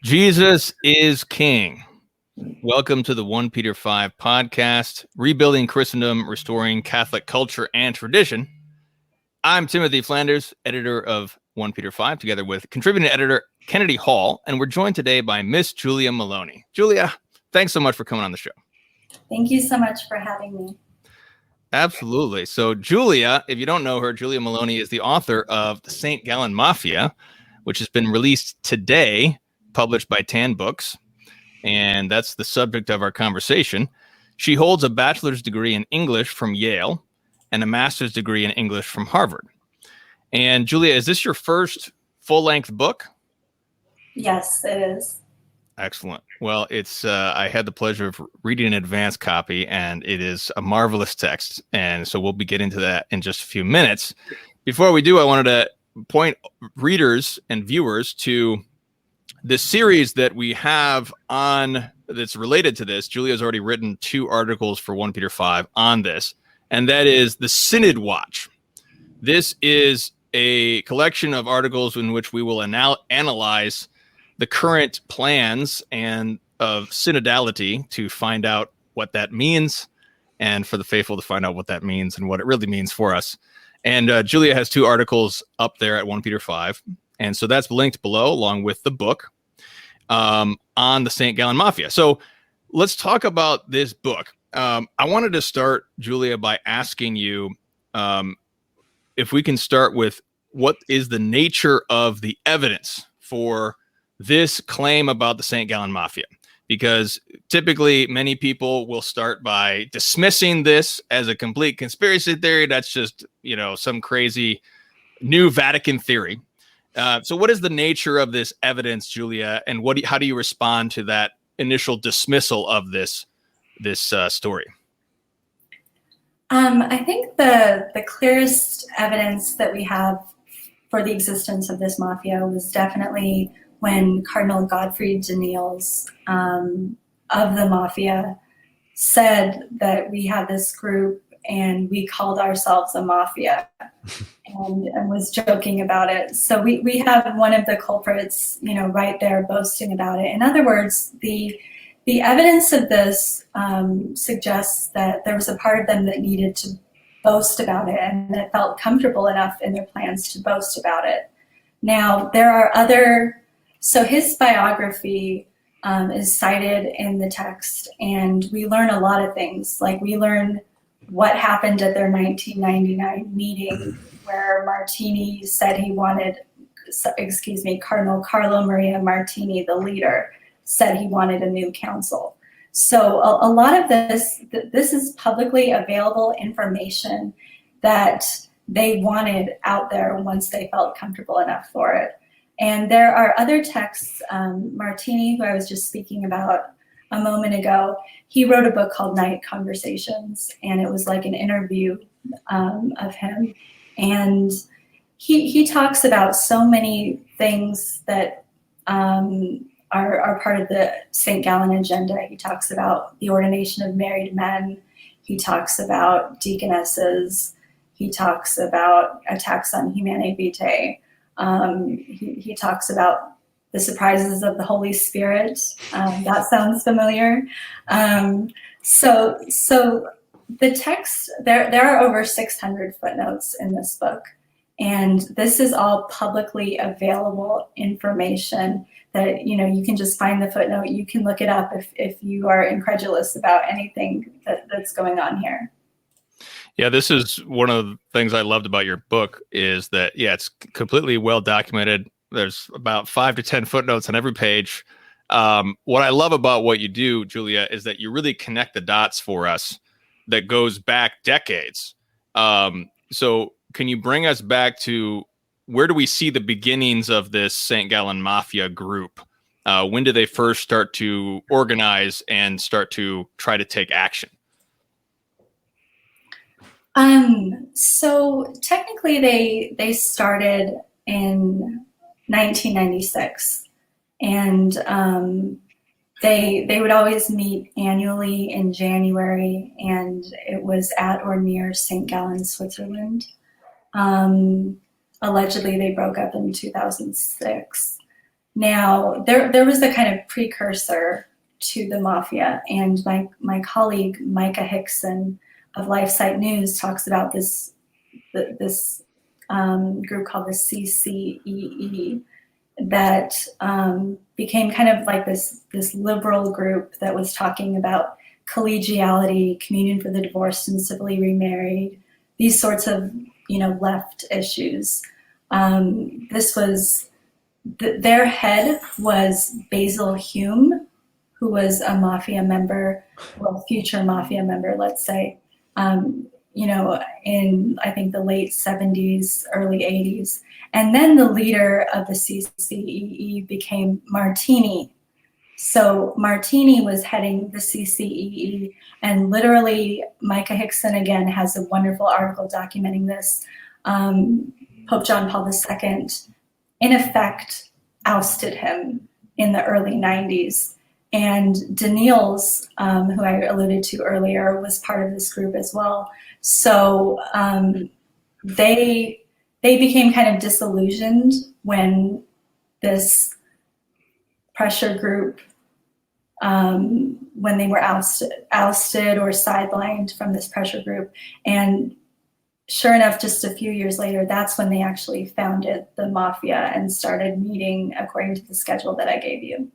Jesus is King. Welcome to the 1 Peter 5 podcast, Rebuilding Christendom, Restoring Catholic Culture and Tradition. I'm Timothy Flanders, editor of 1 Peter 5, together with contributing editor Kennedy Hall, and we're joined today by Miss Julia Maloney. Julia, thanks so much for coming on the show. Thank you so much for having me. Absolutely. So Julia, if you don't know her, Julia Maloney is the author of The St. Gallen Mafia, which has been released today, published by Tan Books, and that's the subject of our conversation. She holds a bachelor's degree in English from Yale and a master's degree in English from Harvard. And Julia, is this your first full-length book? Yes, it is. Excellent. Well, it's I had the pleasure of reading an advanced copy, and it is a marvelous text. And so we'll be getting to that in just a few minutes. Before we do, I wanted to point readers and viewers to the series that we have on that's related to this. Julia's already written 2 articles for 1 Peter 5 on this, and that is the Synod Watch. This is a collection of articles in which we will analyze the current plans and of synodality to find out what that means, and for the faithful to find out what that means and what it really means for us. And Julia has 2 articles up there at 1 Peter 5. And so that's linked below along with the book on the St. Gallen Mafia. So let's talk about this book. I wanted to start, Julia, by asking you if we can start with what is the nature of the evidence for this claim about the St. Gallen Mafia, because typically many people will start by dismissing this as a complete conspiracy theory. That's just, some crazy new Vatican theory. So what is the nature of this evidence, Julia, and how do you respond to that initial dismissal of this story? I think the clearest evidence that we have for the existence of this mafia was definitely when Cardinal Gottfried Daniels of the mafia said that we have this group and we called ourselves a mafia and was joking about it. So we have one of the culprits, right there boasting about it. In other words, the evidence of this suggests that there was a part of them that needed to boast about it and that felt comfortable enough in their plans to boast about it. Now, there are so his biography is cited in the text, and we learn a lot of things. Like, we learn what happened at their 1999 meeting where Martini said Cardinal Carlo Maria Martini, the leader, said he wanted a new council. So a lot of this is publicly available information that they wanted out there once they felt comfortable enough for it. And there are other texts. Martini, who I was just speaking about a moment ago, he wrote a book called Night Conversations, and it was like an interview of him. And he talks about so many things that are part of the St. Gallen agenda. He talks about the ordination of married men. He talks about deaconesses. He talks about attacks on Humanae Vitae. He talks about the surprises of the Holy Spirit. That sounds familiar. So the text, there are over 600 footnotes in this book, and this is all publicly available information that, you can just find the footnote. You can look it up if you are incredulous about anything that's going on here. Yeah, this is one of the things I loved about your book is that, it's completely well documented. There's about 5 to 10 footnotes on every page. What I love about what you do, Julia, is that you really connect the dots for us that goes back decades. So can you bring us back to where do we see the beginnings of this St. Gallen Mafia group? When did they first start to organize and start to try to take action? So technically they started in 1996, and they would always meet annually in January, and it was at or near St. Gallen, Switzerland. Allegedly they broke up in 2006. Now, there was a kind of precursor to the mafia, and my colleague Micah Hickson of LifeSite News talks about this group called the CCEE that became kind of like this liberal group that was talking about collegiality, communion for the divorced and civilly remarried, these sorts of left issues. This was their head was Basil Hume, who was a mafia member, well, future mafia member, let's say, in I think the late 70s, early 80s. And then the leader of the CCEE became Martini. So Martini was heading the CCEE, and literally Micah Hickson again has a wonderful article documenting this. Pope John Paul II, in effect, ousted him in the early 90s. And Daniels, who I alluded to earlier, was part of this group as well. So they became kind of disillusioned when this pressure group, when they were ousted or sidelined from this pressure group. And sure enough, just a few years later, that's when they actually founded the mafia and started meeting according to the schedule that I gave you.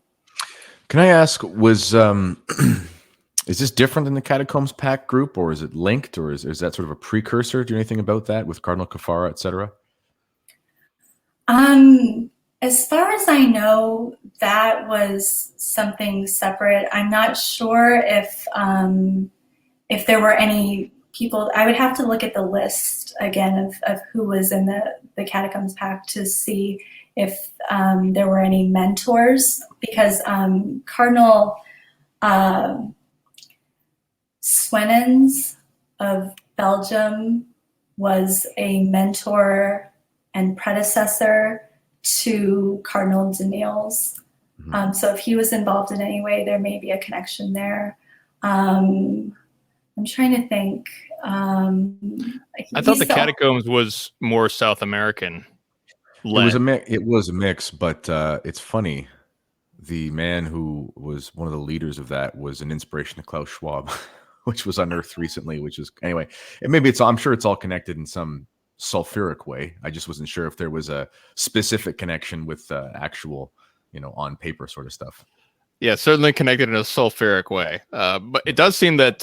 Can I ask, was is this different than the Catacombs Pact group, or is it linked, or is that sort of a precursor? Do you know anything about that with Cardinal Caffarra, et cetera? As far as I know, that was something separate. I'm not sure if there were any people. I would have to look at the list again of who was in the Catacombs Pact to see if there were any mentors, because Cardinal Swenens of Belgium was a mentor and predecessor to Cardinal Daniels. Mm-hmm. So if he was involved in any way, there may be a connection there. I'm trying to think. I thought the Catacombs was more South American. It was a mix, but it's funny. The man who was one of the leaders of that was an inspiration to Klaus Schwab, which was unearthed recently. Anyway, I'm sure it's all connected in some sulfuric way. I just wasn't sure if there was a specific connection with actual, on paper sort of stuff. Yeah, certainly connected in a sulfuric way. But it does seem that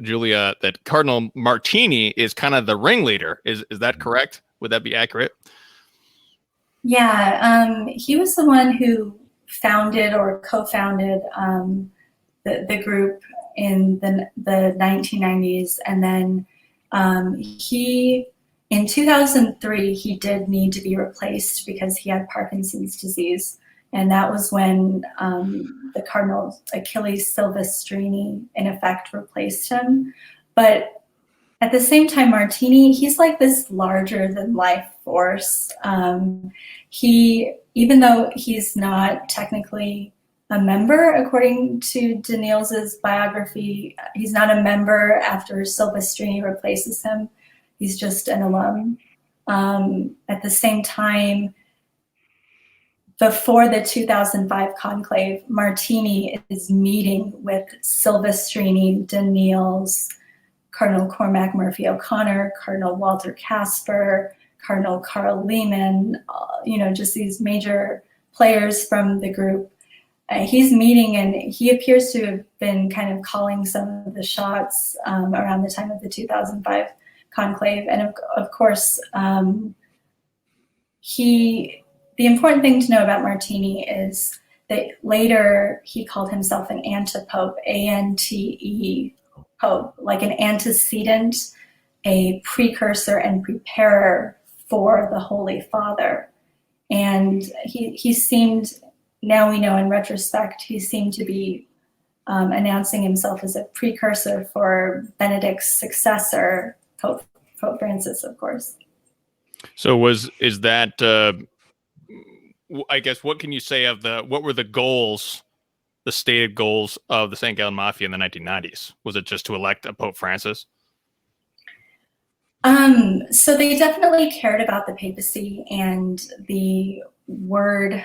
Julia, that Cardinal Martini is kind of the ringleader. Is that correct? Would that be accurate? Yeah, he was the one who founded or co-founded the group in the 1990s, and then in 2003 he did need to be replaced because he had Parkinson's disease, and that was when the Cardinal Achilles Silvestrini in effect replaced him. But at the same time, Martini, he's like this larger than life force. Even though he's not technically a member, according to Daniels's biography, he's not a member after Silvestrini replaces him. He's just an alum. At the same time, before the 2005 conclave, Martini is meeting with Silvestrini, Daniels, Cardinal Cormac Murphy O'Connor, Cardinal Walter Casper, Cardinal Carl Lehman, just these major players from the group. He's meeting, and he appears to have been kind of calling some of the shots around the time of the 2005 conclave. And of course, the important thing to know about Martini is that later he called himself an antipope, A-N-T-E pope, like an antecedent, a precursor and preparer for the Holy Father. And he seemed, now we know in retrospect, he seemed to be announcing himself as a precursor for Benedict's successor, Pope Francis, of course. So is that, I guess, what can you say of what were the goals, the stated goals of the St. Gallen Mafia in the 1990s? Was it just to elect a Pope Francis? So they definitely cared about the papacy and the word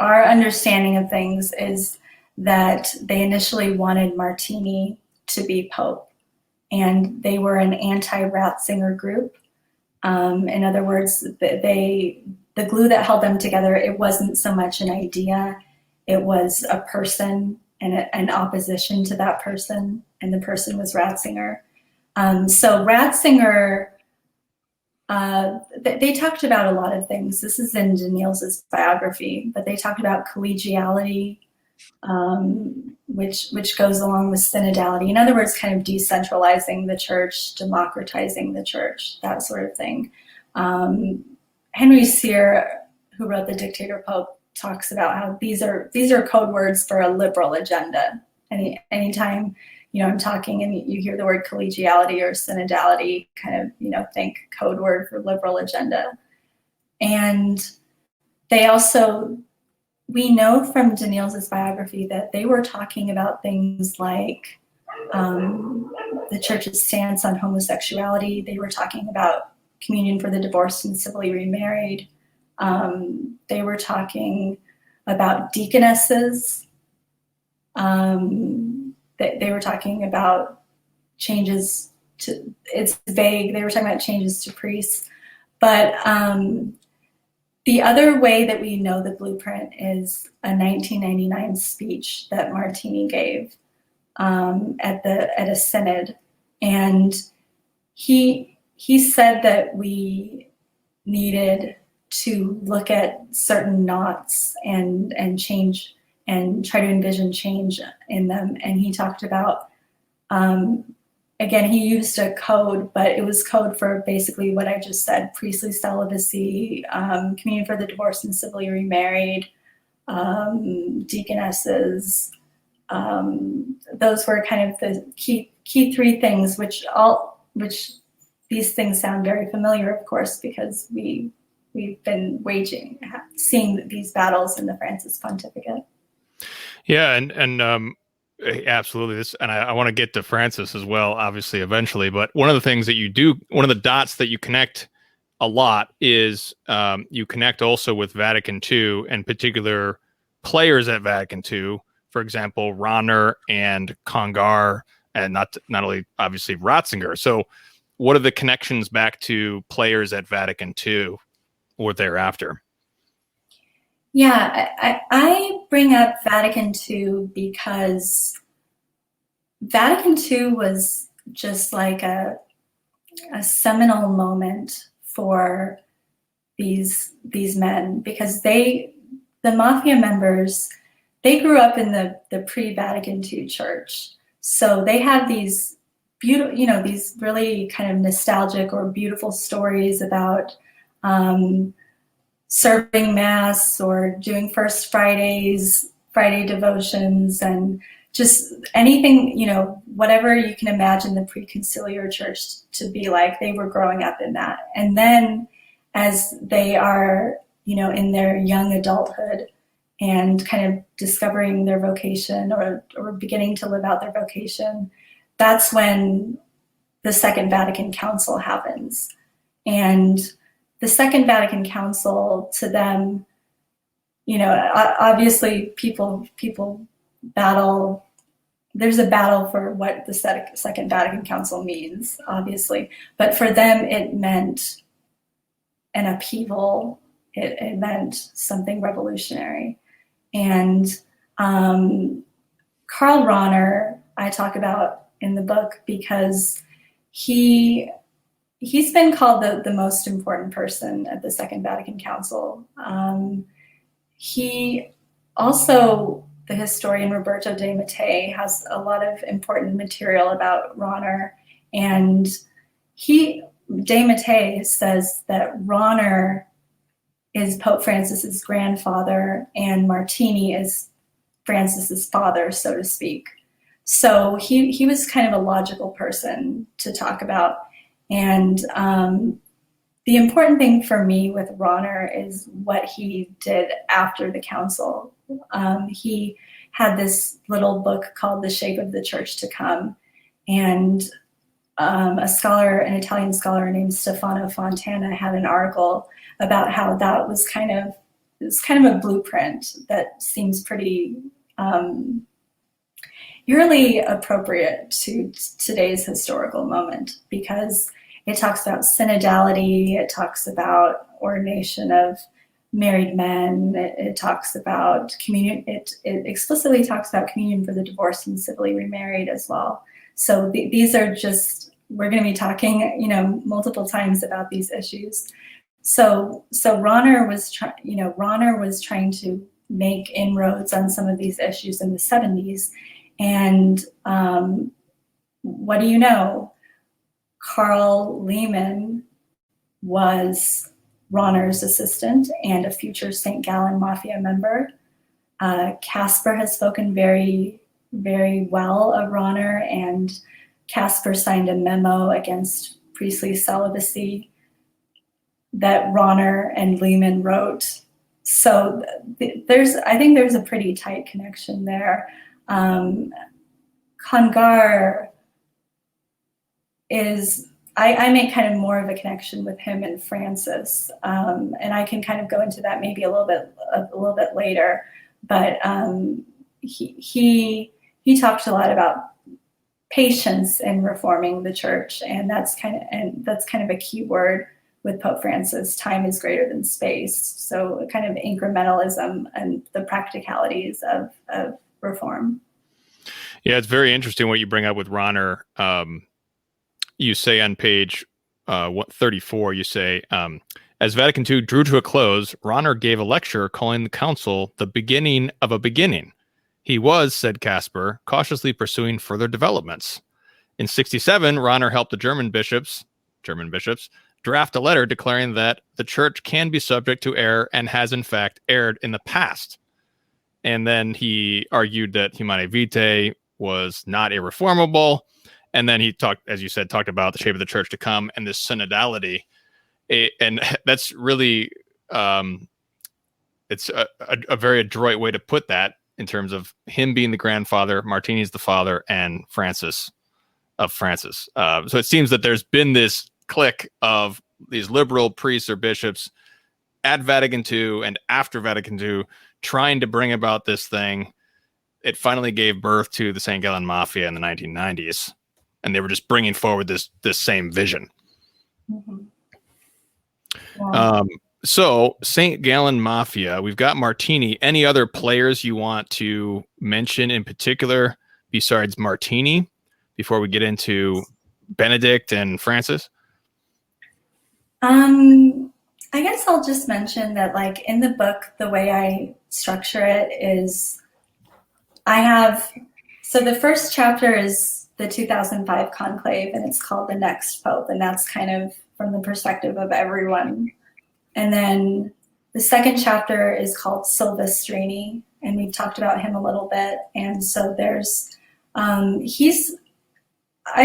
Our understanding of things is that they initially wanted Martini to be Pope, and they were an anti-Ratzinger group. In other words, the glue that held them together, it wasn't so much an idea, it was a person and an opposition to that person, and the person was Ratzinger. So Ratzinger, they talked about a lot of things. This is in Daniel's biography, but they talked about collegiality, which goes along with synodality. In other words, kind of decentralizing the church, democratizing the church, that sort of thing. Henry Cyr, who wrote The Dictator Pope, talks about how these are code words for a liberal agenda. Anytime I'm talking and you hear the word collegiality or synodality, kind of think code word for liberal agenda. And they also, we know from Daniel's biography that they were talking about things like the church's stance on homosexuality. They were talking about communion for the divorced and civilly remarried. They were talking about deaconesses. They were talking about changes to, it's vague, they were talking about changes to priests. But the other way that we know the blueprint is a 1999 speech that Martini gave at a synod. And he said that we needed to look at certain knots and change and try to envision change in them. And he talked about, again, he used a code, but it was code for basically what I just said: priestly celibacy, communion for the divorced and civilly remarried, deaconesses. Those were kind of the key three things, which these things sound very familiar, of course, because we've been seeing these battles in the Francis pontificate. Yeah, and absolutely. This, and I want to get to Francis as well, obviously, eventually. But one of the things that you do, one of the dots that you connect a lot is you connect also with Vatican II and particular players at Vatican II. For example, Rahner and Congar, and not only obviously Ratzinger. So, what are the connections back to players at Vatican II or thereafter? Yeah, I bring up Vatican II because Vatican II was just like a seminal moment for these men, because the mafia members, they grew up in the pre-Vatican II church. So they had these beautiful, these really kind of nostalgic or beautiful stories about serving Mass or doing First Friday devotions, and just anything, whatever you can imagine the pre-conciliar church to be like, they were growing up in that. And then as they are, in their young adulthood and kind of discovering their vocation or beginning to live out their vocation, that's when the Second Vatican Council happens. And the Second Vatican Council, to them, obviously people battle. There's a battle for what the Second Vatican Council means, obviously. But for them, it meant an upheaval. It meant something revolutionary. And Karl Rahner, I talk about in the book because he's been called the most important person at the Second Vatican Council. He also, the historian Roberto de Mattei, has a lot of important material about Rahner. And de Mattei says that Rahner is Pope Francis's grandfather and Martini is Francis's father, so to speak. So he was kind of a logical person to talk about. And the important thing for me with Rahner is what he did after the council. He had this little book called The Shape of the Church to Come. And an Italian scholar named Stefano Fontana had an article about how that was kind of a blueprint that seems pretty eerily appropriate to today's historical moment, because it talks about synodality, it talks about ordination of married men, it talks about communion, it explicitly talks about communion for the divorced and civilly remarried as well. So these are just, we're going to be talking, multiple times about these issues. So Rahner was trying to make inroads on some of these issues in the 70s. And what do you know? Carl Lehman was Rahner's assistant and a future St. Gallen Mafia member. Casper has spoken very, very well of Rahner, and Casper signed a memo against priestly celibacy that Rahner and Lehman wrote. So I think there's a pretty tight connection there. Congar is, I make kind of more of a connection with him and Francis, and I can kind of go into that maybe a little bit later. But he talked a lot about patience in reforming the church, and that's kind of a key word with Pope Francis. Time is greater than space, so kind of incrementalism and the practicalities of reform. Yeah, it's very interesting what you bring up with Rahner. You say on page 34, you say, as Vatican II drew to a close, Rahner gave a lecture calling the council the beginning of a beginning. He was, said Casper, cautiously pursuing further developments. In 1967, Rahner helped the German bishops, draft a letter declaring that the church can be subject to error and has in fact erred in the past. And then he argued that Humanae Vitae was not irreformable. And then he talked about the shape of the church to come and this synodality. And that's really, it's a very adroit way to put that, in terms of him being the grandfather, Martini's the father, and Francis of Francis. So it seems that there's been this clique of these liberal priests or bishops at Vatican II and after Vatican II trying to bring about this thing. It finally gave birth to the St. Gallen Mafia in the 1990s. And they were just bringing forward this same vision. Mm-hmm. Wow. So St. Gallen Mafia, we've got Martini. Any other players you want to mention in particular besides Martini before we get into Benedict and Francis? I guess I'll just mention that, like, in the book, the way I structure it is so the first chapter is the 2005 conclave, and it's called The Next Pope, and that's kind of from the perspective of everyone. And then the second chapter is called Silvestrini, and we've talked about him a little bit. And so there's, I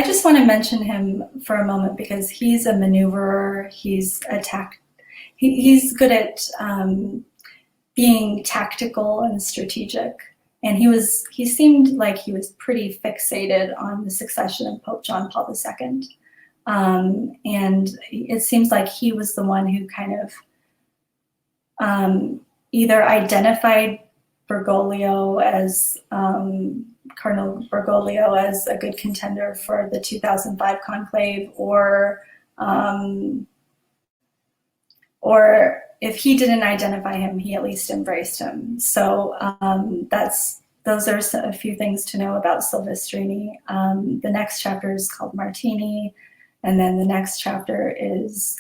just want to mention him for a moment because he's a maneuverer. He's good at being tactical and strategic. And he seemed like he was pretty fixated on the succession of Pope John Paul II. And it seems like he was the one who kind of either identified Bergoglio as Cardinal Bergoglio as a good contender for the 2005 conclave, or if he didn't identify him, he at least embraced him. So those are a few things to know about Silvestrini. The next chapter is called Martini, and then the next chapter is,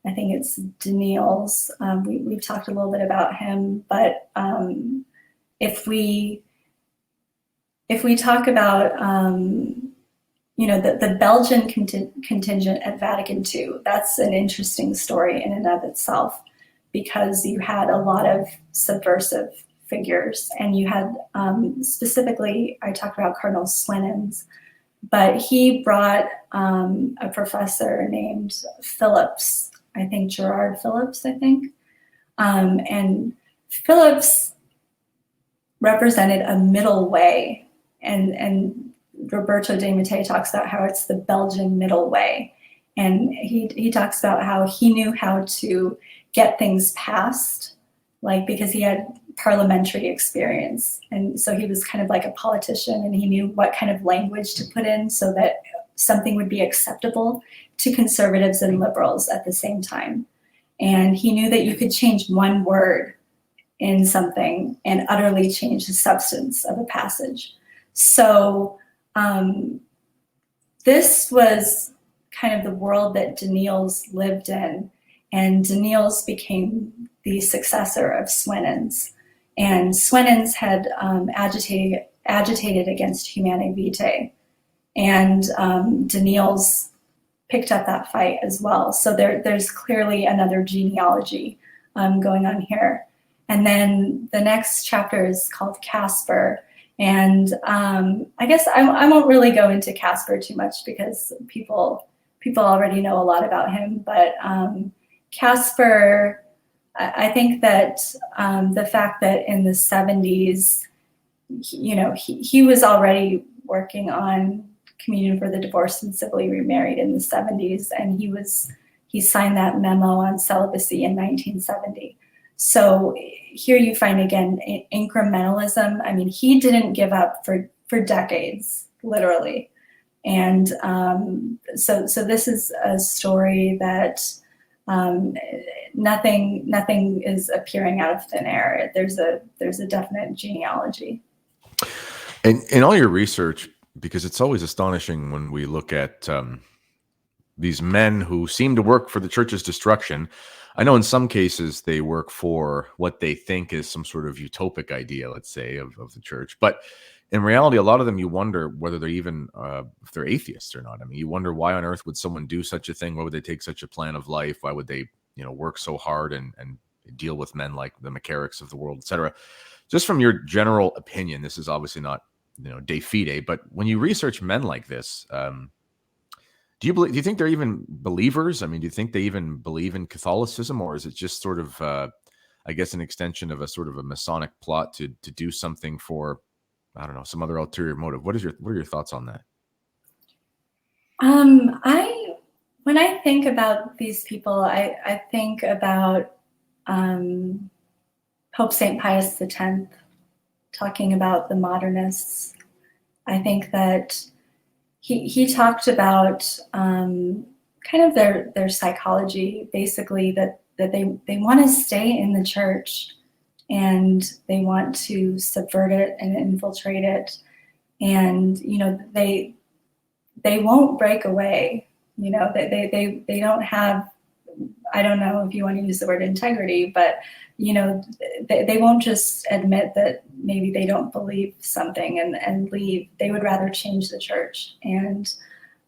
I think it's Daniel's. We've talked a little bit about him, but if we talk about the Belgian contingent at Vatican II, that's an interesting story in and of itself, because you had a lot of subversive figures, and you had specifically, I talked about Cardinal Swinens, but he brought a professor named Phillips, I think Gerard Phillips, and Phillips represented a middle way, and Roberto de Mattei talks about how it's the Belgian middle way. And he talks about how he knew how to get things passed, like because he had parliamentary experience. And so he was kind of like a politician, and he knew what kind of language to put in so that something would be acceptable to conservatives and liberals at the same time. And he knew that you could change one word in something and utterly change the substance of a passage. So this was kind of the world that Danneels lived in, and Danneels became the successor of Swinens. And Swinens had agitated against Humanae Vitae, and Danneels picked up that fight as well. So there's clearly another genealogy going on here. And then the next chapter is called Casper. And I guess I won't really go into Casper too much because people already know a lot about him. But Casper, I think that the fact that in the 70s, he was already working on Communion for the Divorced and Civilly Remarried in the 70s, and he signed that memo on celibacy in 1970. So here you find, again, incrementalism. I mean, he didn't give up for decades, literally. And so this is a story that nothing is appearing out of thin air. There's a definite genealogy. And in all your research, because it's always astonishing when we look at these men who seem to work for the church's destruction. I know in some cases they work for what they think is some sort of utopic idea, let's say, of the church. But in reality, a lot of them, you wonder whether they're even, if they're atheists or not. I mean, you wonder why on earth would someone do such a thing? Why would they take such a plan of life? Why would they, work so hard and deal with men like the McCarricks of the world, et cetera? Just from your general opinion, this is obviously not, de fide, but when you research men like this, do you think they're even believers? I mean, do you think they even believe in Catholicism, or is it just sort of, I guess, an extension of a sort of a Masonic plot to do something for, I don't know, some other ulterior motive? What are your thoughts on that? When I think about these people, I think about Pope St. Pius X talking about the modernists. I think that he talked about kind of their psychology, basically that they want to stay in the church and they want to subvert it and infiltrate it, and they won't break away. They don't have, I don't know if you want to use the word integrity, but they won't just admit that maybe they don't believe something and leave. They would rather change the church. And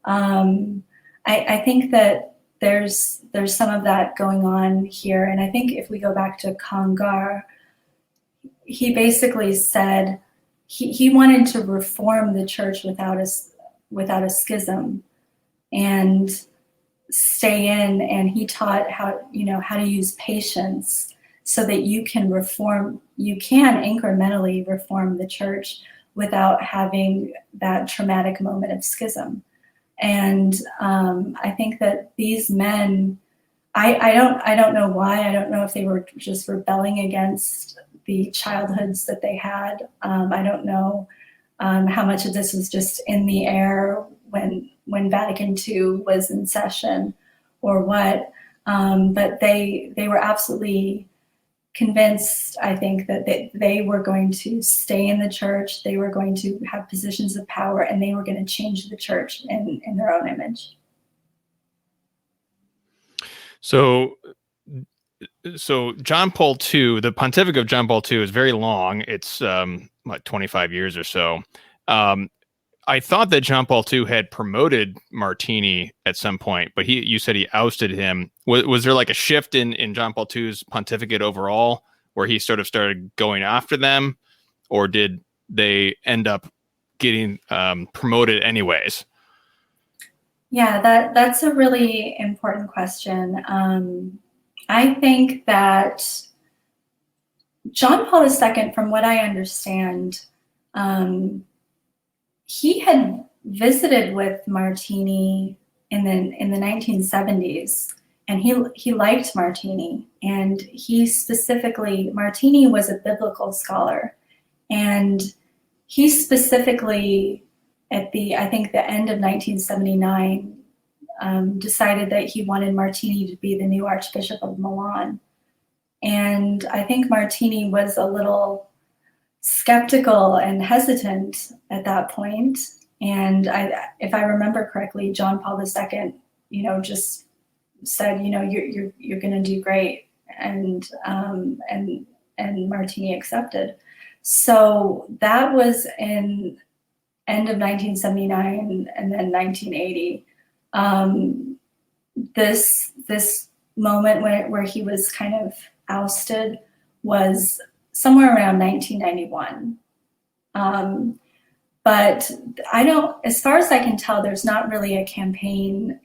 I think that there's some of that going on here. And I think if we go back to Congar, he basically said he wanted to reform the church without a schism and stay in, and he taught how to use patience so that you can incrementally reform the church without having that traumatic moment of schism. And I think that these men, I don't know why. I don't know if they were just rebelling against the childhoods that they had. I don't know how much of this was just in the air when Vatican II was in session or what. But they were absolutely convinced, I think, that they were going to stay in the church, they were going to have positions of power, and they were going to change the church in their own image. So John Paul II, the pontificate of John Paul II is very long. It's 25 years or so. I thought that John Paul II had promoted Martini at some point, but you said he ousted him. Was there like a shift in John Paul II's pontificate overall where he sort of started going after them, or did they end up getting promoted anyways? Yeah, that's a really important question. I think that John Paul II, from what I understand, he had visited with Martini in the 1970s, and he liked Martini, and Martini was a biblical scholar, and he specifically at the end of 1979 decided that he wanted Martini to be the new Archbishop of Milan. And I think Martini was a little skeptical and hesitant at that point. And if I remember correctly, John Paul II, just said, you're going to do great, and Martini accepted. So that was in end of 1979 and then 1980. This moment where he was kind of ousted was somewhere around 1991. But as far as I can tell, there's not really a campaign,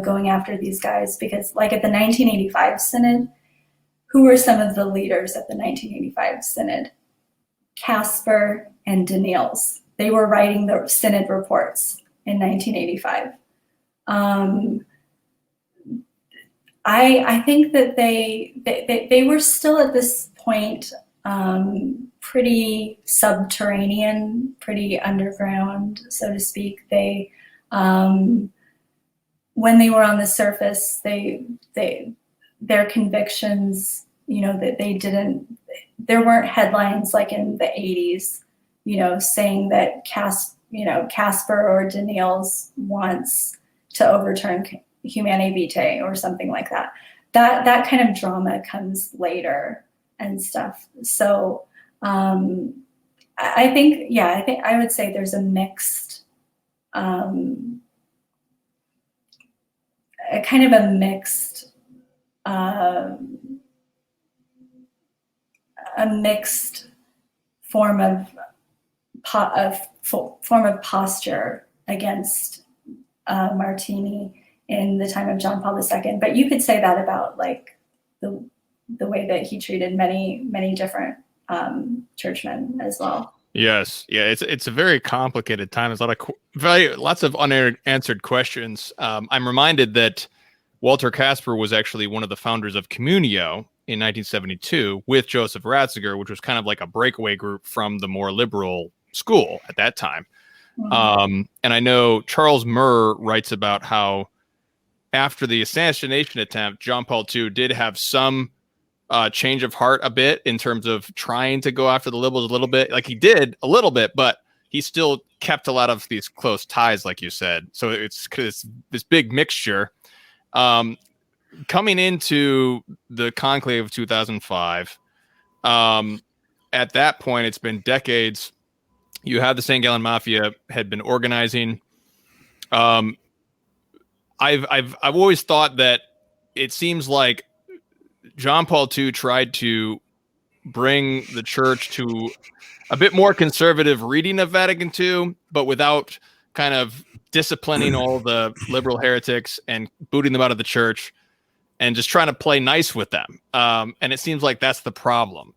going after these guys, because like at the 1985 synod, who were some of the leaders at the 1985 synod? Casper and Daniels. They were writing the synod reports in 1985. I think that they were still at this point pretty subterranean, pretty underground, so to speak. They, when they were on the surface, their convictions, that there weren't headlines like in the 80s, saying that Casper or Daniels wants to overturn Humanae Vitae or something like that. That kind of drama comes later and stuff. So I think I would say there's a mixed, a mixed form of posture against Martini in the time of John Paul II. But you could say that about like the way that he treated many different churchmen as well. Yes, yeah, it's a very complicated time. There's lots of unanswered questions. I'm reminded that Walter Casper was actually one of the founders of Communio in 1972 with Joseph Ratzinger, which was kind of like a breakaway group from the more liberal school at that time. Mm-hmm. And I know Charles Murr writes about how after the assassination attempt, John Paul II did have some change of heart a bit in terms of trying to go after the liberals a little bit. Like he did a little bit, but he still kept a lot of these close ties, like you said. So it's this big mixture. Coming into the conclave of 2005, at that point, it's been decades. You have the St. Gallen Mafia had been organizing. I've always thought that it seems like John Paul II tried to bring the church to a bit more conservative reading of Vatican II, but without kind of disciplining all the liberal heretics and booting them out of the church, and just trying to play nice with them. And it seems like that's the problem.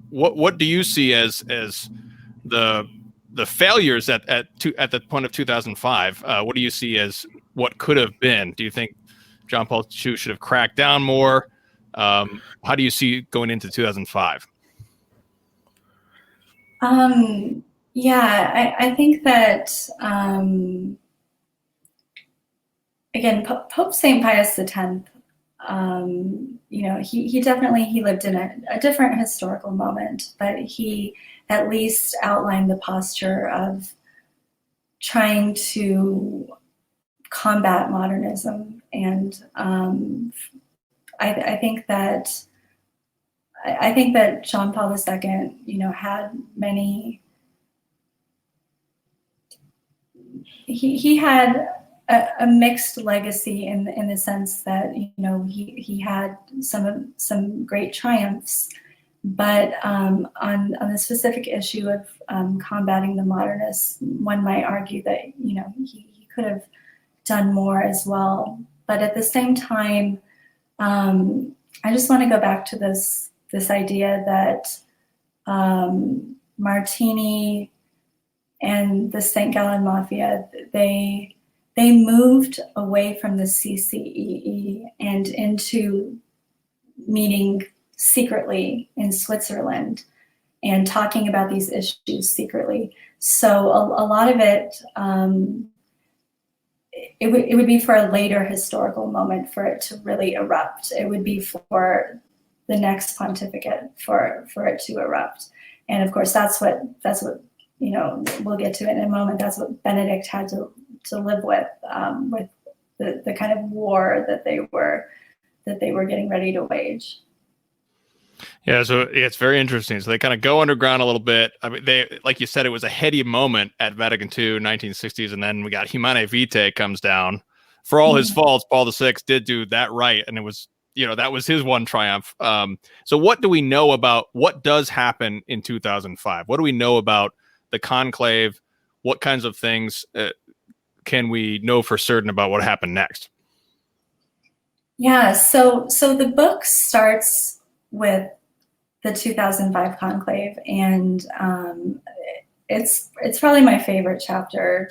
What do you see as the failures at the point of 2005? What do you see as what could have been? Do you think John Paul II should have cracked down more? How do you see going into 2005? Yeah, I think that, again, Pope St. Pius X, he definitely lived in a different historical moment, but he at least outlined the posture of trying to combat modernism. And I think that John Paul II, had many. He had a mixed legacy in the sense that he had some great triumphs, but on the specific issue of combating the modernists, one might argue that he could have done more as well. But at the same time, I just want to go back to this idea that Martini and the St. Gallen Mafia, they moved away from the CCEE and into meeting secretly in Switzerland and talking about these issues secretly. So a lot of it, it would be for a later historical moment for it to really erupt. It would be for the next pontificate for it to erupt. And of course, that's what you know, we'll get to it in a moment. That's what Benedict had to live with the kind of war that they were getting ready to wage. Yeah, so it's very interesting. So they kind of go underground a little bit. I mean, they, like you said, it was a heady moment at Vatican II, 1960s, and then we got Humanae Vitae comes down. For all his faults, Paul VI did do that right, and it was, you know, that was his one triumph. So what do we know about what does happen in 2005? What do we know about the conclave? What kinds of things can we know for certain about what happened next? Yeah, so the book starts with the 2005 conclave, and it's probably my favorite chapter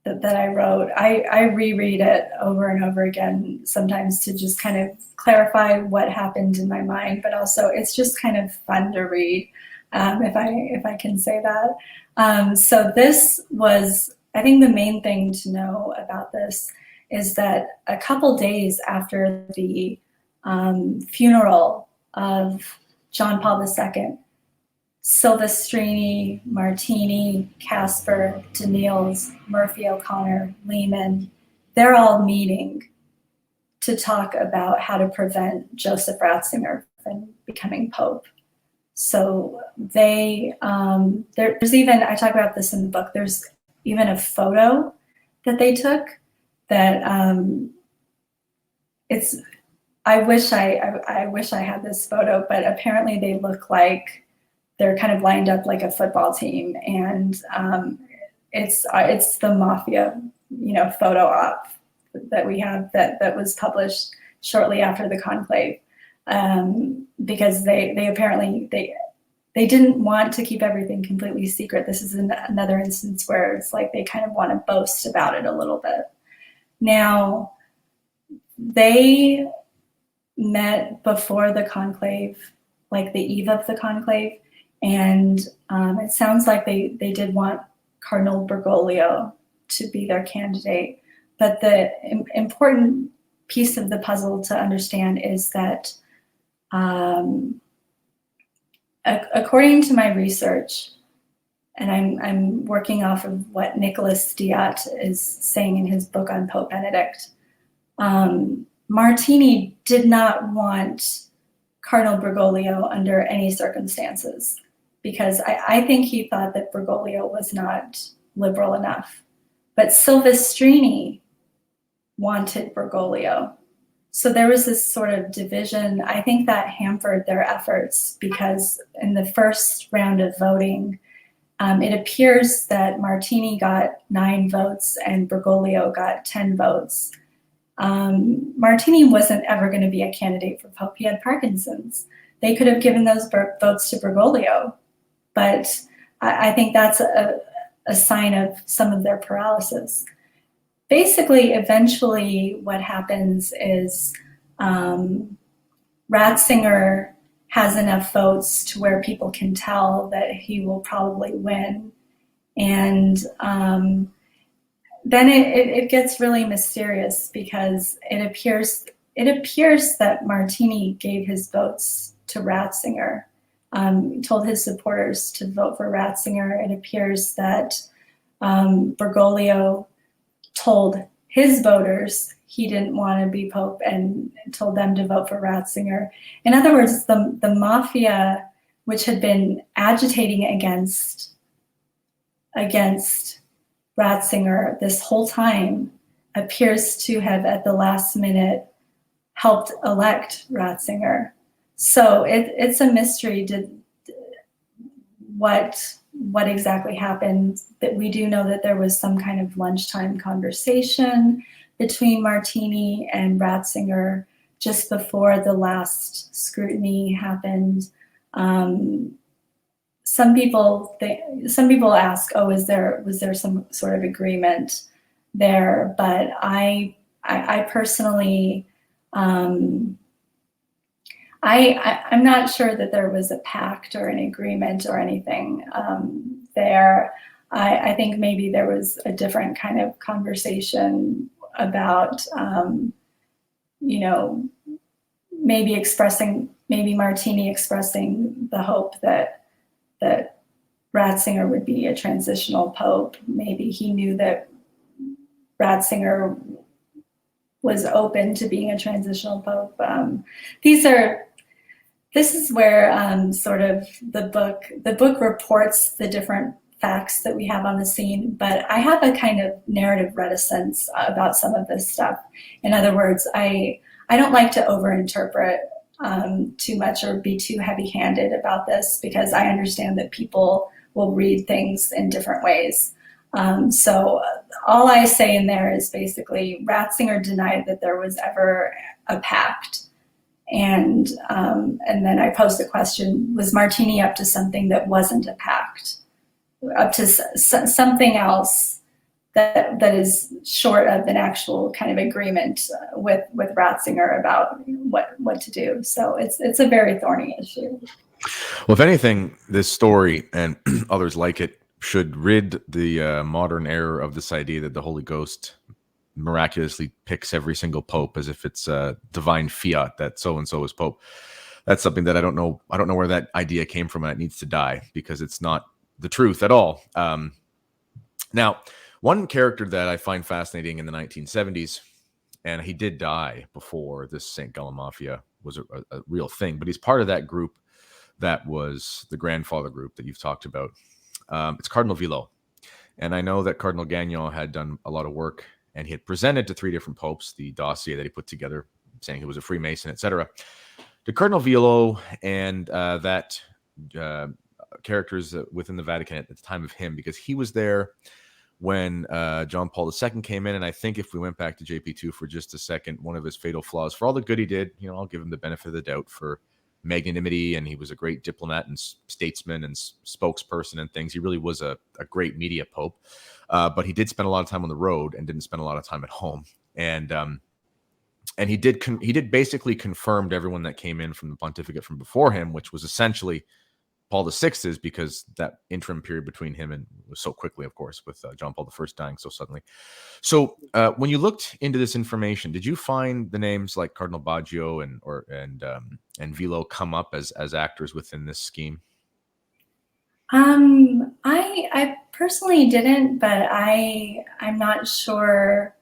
that I wrote. I reread it over and over again, sometimes to just kind of clarify what happened in my mind, but also it's just kind of fun to read, if I can say that. So this was, I think the main thing to know about this is that a couple days after the funeral of John Paul II, Silvestrini, Martini, Casper, Daniels, Murphy O'Connor, Lehman, they're all meeting to talk about how to prevent Joseph Ratzinger from becoming Pope. So they, there's even, I talk about this in the book, there's even a photo that they took that it's, I wish I had this photo, but apparently they look like they're kind of lined up like a football team, and it's the mafia, you know, photo op that we have that was published shortly after the conclave, because they apparently they didn't want to keep everything completely secret. This is another instance where it's like they kind of want to boast about it a little bit. Now, they met before the conclave, like the eve of the conclave, and it sounds like they did want Cardinal Bergoglio to be their candidate. But the important piece of the puzzle to understand is that according to my research, and I'm working off of what Nicholas Diat is saying in his book on Pope Benedict, Martini did not want Cardinal Bergoglio under any circumstances, because I think he thought that Bergoglio was not liberal enough. But Silvestrini wanted Bergoglio. So there was this sort of division. I think that hampered their efforts, because in the first round of voting, it appears that Martini got 9 votes and Bergoglio got 10 votes. Martini wasn't ever going to be a candidate for Pope. He had Parkinson's. They could have given those votes to Bergoglio, but I think that's a sign of some of their paralysis. Basically, eventually what happens is Ratzinger has enough votes to where people can tell that he will probably win. And then it gets really mysterious, because it appears that Martini gave his votes to Ratzinger, told his supporters to vote for Ratzinger. It appears that Bergoglio told his voters he didn't want to be Pope and told them to vote for Ratzinger. In other words, the mafia, which had been agitating against Ratzinger this whole time, appears to have at the last minute helped elect Ratzinger. So it's a mystery what exactly happened. But we do know that there was some kind of lunchtime conversation between Martini and Ratzinger just before the last scrutiny happened. some people ask, oh, was there some sort of agreement there? But I personally, I'm not sure that there was a pact or an agreement or anything there. I think maybe there was a different kind of conversation about, maybe Martini expressing the hope that Ratzinger would be a transitional pope. Maybe he knew that Ratzinger was open to being a transitional pope. This is where sort of the book reports the different facts that we have on the scene, but I have a kind of narrative reticence about some of this stuff. In other words, I don't like to overinterpret too much or be too heavy-handed about this, because I understand that people will read things in different ways. So all I say in there is basically Ratzinger denied that there was ever a pact. And then I posed the question, was Martini up to something that wasn't a pact? Up to something else that is short of an actual kind of agreement with Ratzinger about what to do. So it's a very thorny issue. Well, if anything, this story and others like it should rid the modern era of this idea that the Holy Ghost miraculously picks every single pope as if it's a divine fiat that so-and-so is pope. That's something that I don't know where that idea came from, and it needs to die, because it's not the truth at all. Now, one character that I find fascinating in the 1970s, and he did die before this St. Gallen Mafia was a real thing, but he's part of that group that was the grandfather group that you've talked about. It's Cardinal Villot. And I know that Cardinal Gagnon had done a lot of work, and he had presented to 3 different popes the dossier that he put together, saying he was a Freemason, etc. To Cardinal Villot and that characters within the Vatican at the time of him, because he was there when John Paul II came in. And I think if we went back to JP2 for just a second, one of his fatal flaws, for all the good he did, I'll give him the benefit of the doubt for magnanimity, and he was a great diplomat and statesman and spokesperson and things. He really was a great media pope, but he did spend a lot of time on the road and didn't spend a lot of time at home. And he did basically confirmed everyone that came in from the pontificate from before him, which was essentially Paul VI's, because that interim period between him and was so quickly, of course, with John Paul I dying so suddenly. So when you looked into this information, did you find the names like Cardinal Baggio and Villot come up as actors within this scheme? I personally didn't, but I'm not sure.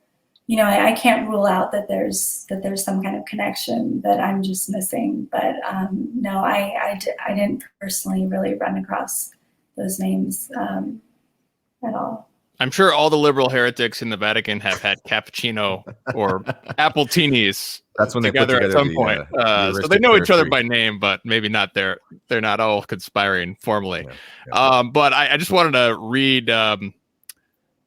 I can't rule out that there's some kind of connection that I'm just missing. But no, I didn't personally really run across those names at all. I'm sure all the liberal heretics in the Vatican have had cappuccino or appletini That's when together at some point. So they know each other by name, but maybe not. They're not all conspiring formally. Yeah. But I just wanted to read.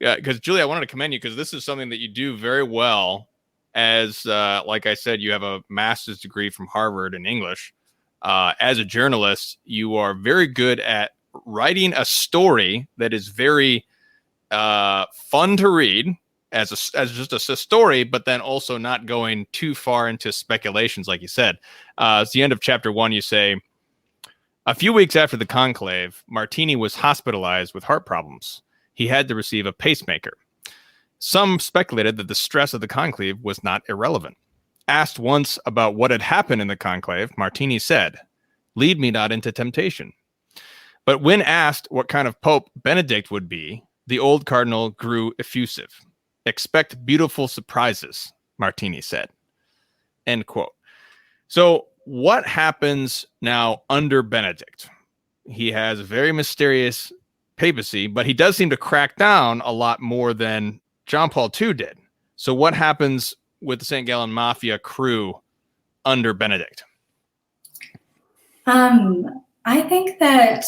Because Julie, I wanted to commend you, because this is something that you do very well. As like I said, you have a master's degree from Harvard in English. As a journalist, you are very good at writing a story that is very fun to read as just a story, but then also not going too far into speculations, like you said. It's the end of chapter 1. You say, a few weeks after the conclave, Martini was hospitalized with heart problems. He had to receive a pacemaker. Some speculated that the stress of the conclave was not irrelevant. Asked once about what had happened in the conclave, Martini said, "Lead me not into temptation." But when asked what kind of pope Benedict would be, the old cardinal grew effusive. "Expect beautiful surprises," Martini said. End quote. So what happens now under Benedict? He has a very mysterious papacy, but he does seem to crack down a lot more than John Paul II did. So what happens with the St. Gallen Mafia crew under Benedict? I think that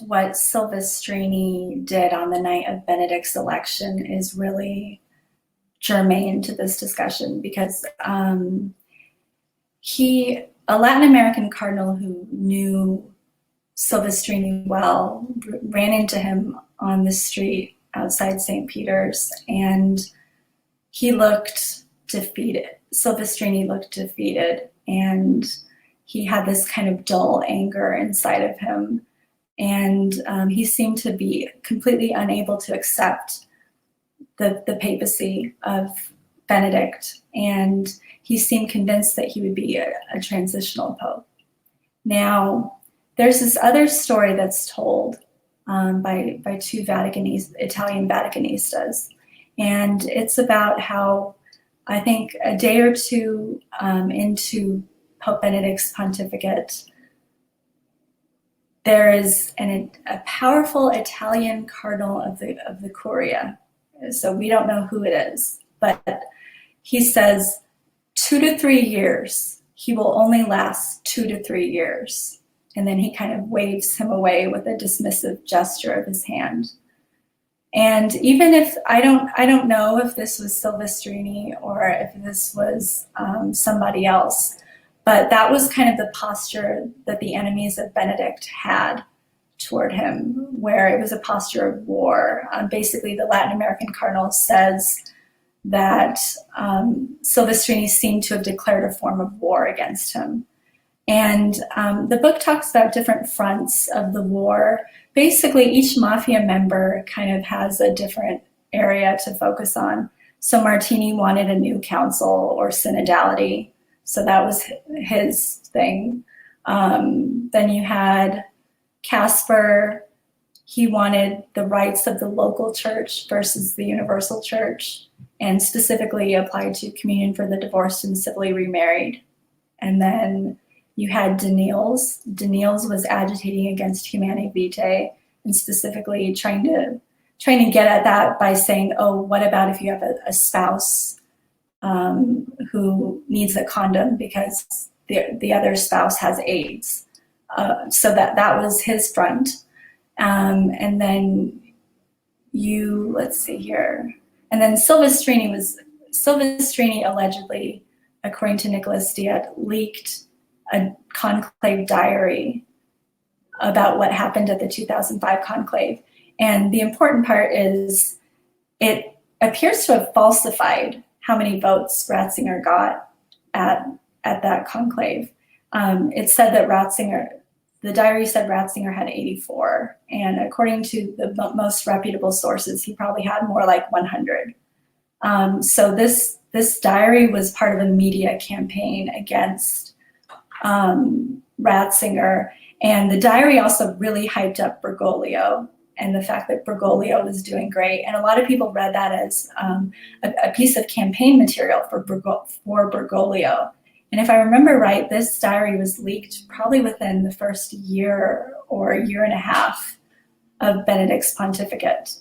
what Silvestrini did on the night of Benedict's election is really germane to this discussion, because a Latin American cardinal who knew Silvestrini well, ran into him on the street outside St. Peter's, and he looked defeated. Silvestrini looked defeated, and he had this kind of dull anger inside of him. And he seemed to be completely unable to accept the papacy of Benedict, and he seemed convinced that he would be a transitional pope. Now, there's this other story that's told by two Italian Vaticanistas, and it's about how, I think a day or two into Pope Benedict's pontificate, there is a powerful Italian cardinal of the Curia. So we don't know who it is, but he says 2 to 3 years. He will only last 2 to 3 years. And then he kind of waves him away with a dismissive gesture of his hand. And even if I don't know if this was Silvestrini or if this was somebody else, but that was kind of the posture that the enemies of Benedict had toward him, where it was a posture of war. Basically, the Latin American cardinal says that Silvestrini seemed to have declared a form of war against him. And the book talks about different fronts of the war. Basically, each mafia member kind of has a different area to focus on. So Martini wanted a new council or synodality. So that was his thing. Then you had Casper. He wanted the rights of the local church versus the universal church, and specifically applied to communion for the divorced and civilly remarried. And then you had Daniels. Daniels was agitating against Humanae Vitae, and specifically trying to get at that by saying, oh, what about if you have a spouse who needs a condom because the other spouse has AIDS? So that was his front. And then let's see here. And then Silvestrini allegedly, according to Nicholas Diet, leaked a conclave diary about what happened at the 2005 conclave. And the important part is it appears to have falsified how many votes Ratzinger got at that conclave. It said that the diary said Ratzinger had 84. And according to the most reputable sources, he probably had more like 100. So this diary was part of a media campaign against Ratzinger. And the diary also really hyped up Bergoglio and the fact that Bergoglio was doing great. And a lot of people read that as a piece of campaign material for Bergoglio. And if I remember right, this diary was leaked probably within the first year or year and a half of Benedict's pontificate.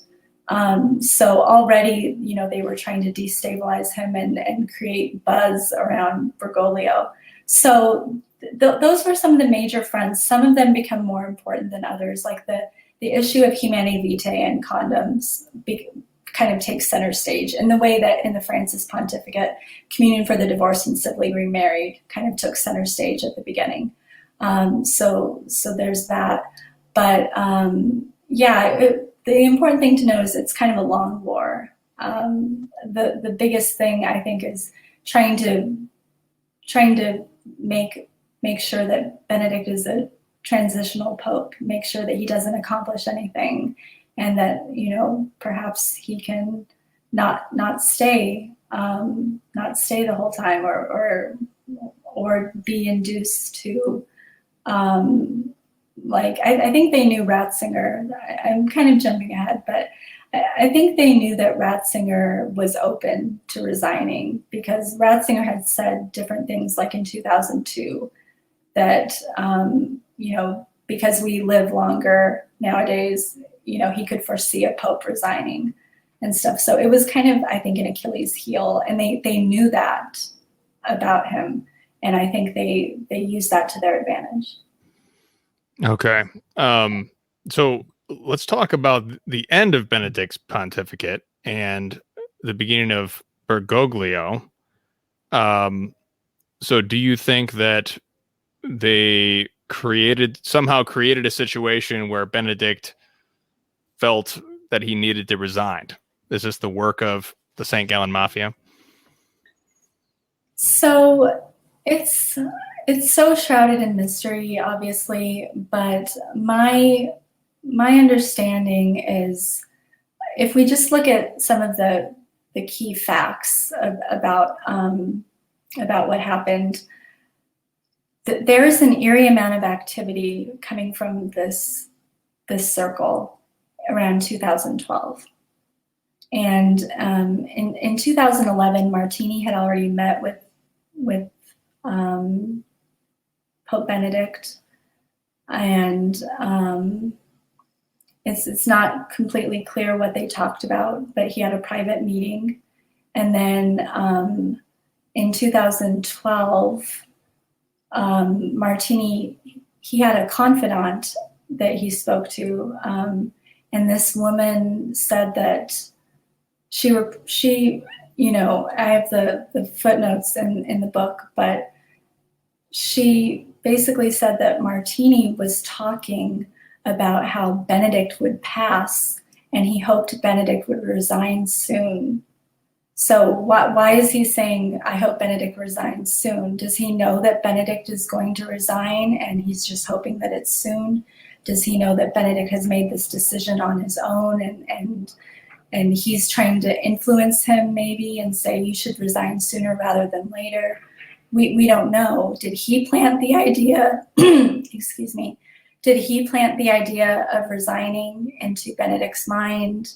So already, they were trying to destabilize him and create buzz around Bergoglio. So those were some of the major fronts. Some of them become more important than others, like the issue of Humanae Vitae and condoms kind of takes center stage in the way that in the Francis pontificate, communion for the divorced and civilly remarried kind of took center stage at the beginning. So there's that. But the important thing to know is it's kind of a long war. The biggest thing I think is trying to make sure that Benedict is a transitional pope, make sure that he doesn't accomplish anything, and that perhaps he can not stay the whole time, or be induced to I think they knew Ratzinger. I'm kind of jumping ahead, but I think they knew that Ratzinger was open to resigning, because Ratzinger had said different things, like in 2002, that because we live longer nowadays, he could foresee a pope resigning and stuff. So it was kind of, I think, an Achilles heel, and they knew that about him, and I think they used that to their advantage. Okay. So let's talk about the end of Benedict's pontificate and the beginning of Bergoglio. So do you think that they somehow created a situation where Benedict felt that he needed to resign. Is this the work of the St. Gallen Mafia? So it's so shrouded in mystery, obviously, but my understanding is, if we just look at some of the key facts about what happened, there is an eerie amount of activity coming from this circle around 2012. And in 2011, Martini had already met with Pope Benedict, and it's not completely clear what they talked about, but he had a private meeting. And then in 2012, Martini, he had a confidant that he spoke to, and this woman said that she, you know, I have the footnotes in the book, but she basically said that Martini was talking about how Benedict would pass, and he hoped Benedict would resign soon. So why is he saying, I hope Benedict resigns soon? Does he know that Benedict is going to resign and he's just hoping that it's soon? Does he know that Benedict has made this decision on his own and he's trying to influence him maybe and say you should resign sooner rather than later? We don't know. Did he plant the idea, excuse me, did he plant the idea of resigning into Benedict's mind?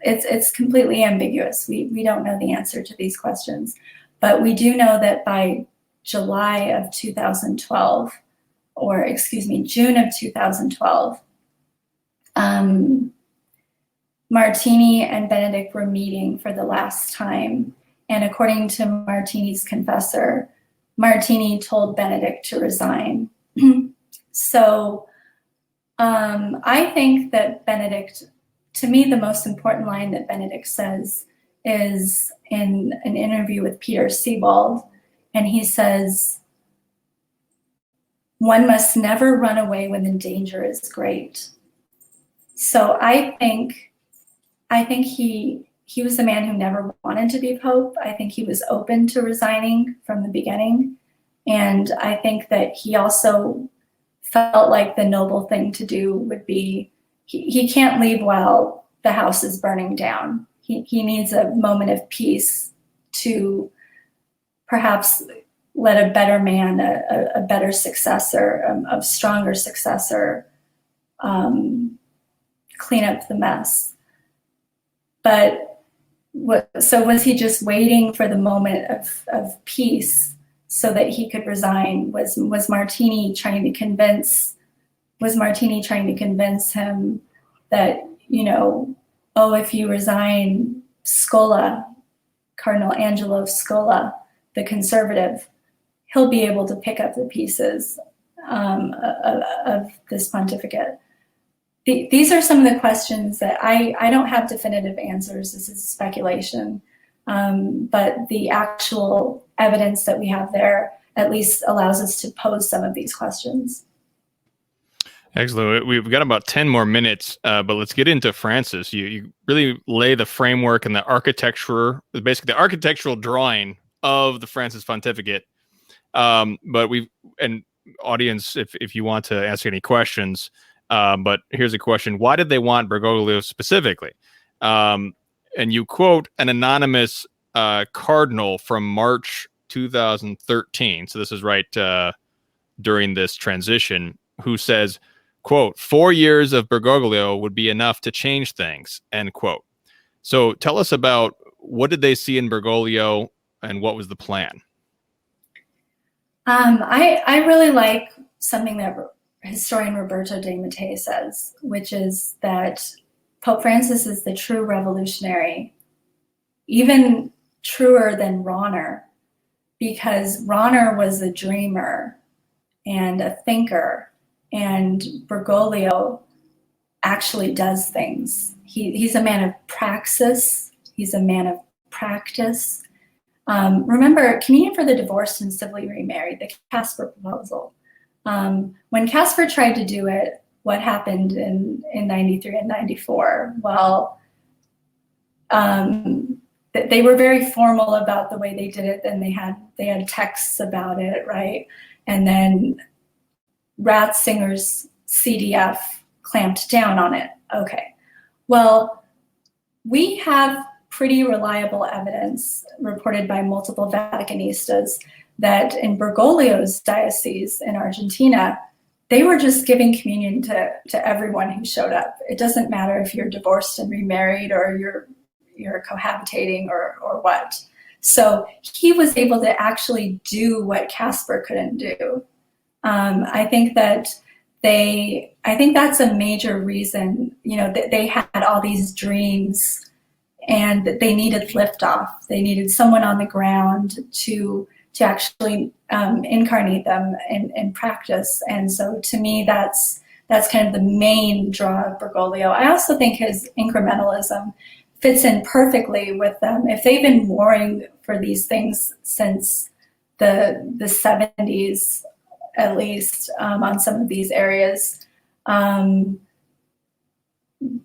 It's completely ambiguous. We don't know the answer to these questions, but we do know that by July of 2012, or excuse me, June of 2012, Martini and Benedict were meeting for the last time. And according to Martini's confessor, Martini told Benedict to resign. So I think that Benedict, to me, the most important line that Benedict says is in an interview with Peter Sebald, and he says, "One must never run away when the danger is great." So I think he was a man who never wanted to be Pope. I think he was open to resigning from the beginning. And I think that he also felt like the noble thing to do would be, he can't leave while the house is burning down. He needs a moment of peace to perhaps let a better man, a better successor, a stronger successor, clean up the mess. But so was he just waiting for the moment of peace so that he could resign? Was Martini trying to convince him that, you know, oh, if you resign, Scola, Cardinal Angelo Scola, the conservative, he'll be able to pick up the pieces of this pontificate? These are some of the questions that I don't have definitive answers. This is speculation. But the actual evidence that we have there at least allows us to pose some of these questions. Excellent. We've got about 10 more minutes, but let's get into Francis. You really lay the framework and the architecture, basically the architectural drawing of the Francis pontificate. But audience, if you want to ask any questions, but here's a question. Why did they want Bergoglio specifically? And you quote an anonymous cardinal from March 2013. So this is right during this transition, who says, quote, 4 years of Bergoglio would be enough to change things, end quote. So tell us about, what did they see in Bergoglio and what was the plan? I really like something that historian Roberto de Mattei says, which is that Pope Francis is the true revolutionary, even truer than Rahner, because Rahner was a dreamer and a thinker, and Bergoglio actually does things. He's a man of praxis. He's a man of practice. Remember, Communion for the Divorced and Civilly Remarried, the Casper proposal. When Casper tried to do it, what happened in 93 and 94? Well, they were very formal about the way they did it. Then they had texts about it, right? And then Ratzinger's CDF clamped down on it. Okay. Well, we have pretty reliable evidence reported by multiple Vaticanistas that in Bergoglio's diocese in Argentina, they were just giving communion to everyone who showed up. It doesn't matter if you're divorced and remarried or you're cohabitating or what. So he was able to actually do what Casper couldn't do. I think that's a major reason, that they had all these dreams and that they needed liftoff. They needed someone on the ground to actually incarnate them in practice. And so to me, that's kind of the main draw of Bergoglio. I also think his incrementalism fits in perfectly with them. If they've been warring for these things since the 70s, at least, on some of these areas,